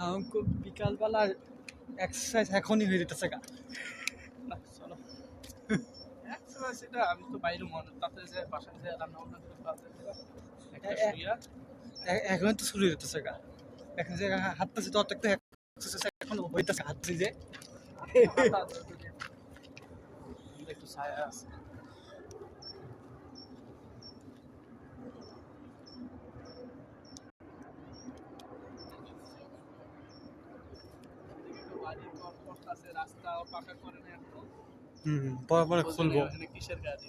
আমাকে বিকালবেলা এক্সারসাইজ এখনই হয়ে যেতেছে গা। না চলো এক্সারসাইজ এটা আমি তো বাইরে মনে তাতে যে বাসায় যে রান্না বান্না করে খাওয়াতে একটা শুইয়া এখন তো শুরু হয়ে যেতেছে গা। এখন যে হাঁটতেছে তো অত একটু এক্সারসাইজ এখন হইতেছে হাঁটছি যে একটু ছায়া আছে বাড়ি করতেছে রাস্তা পাকা করে না এখনো পরে পরে খুলবো। এখানে কিসের গাড়ি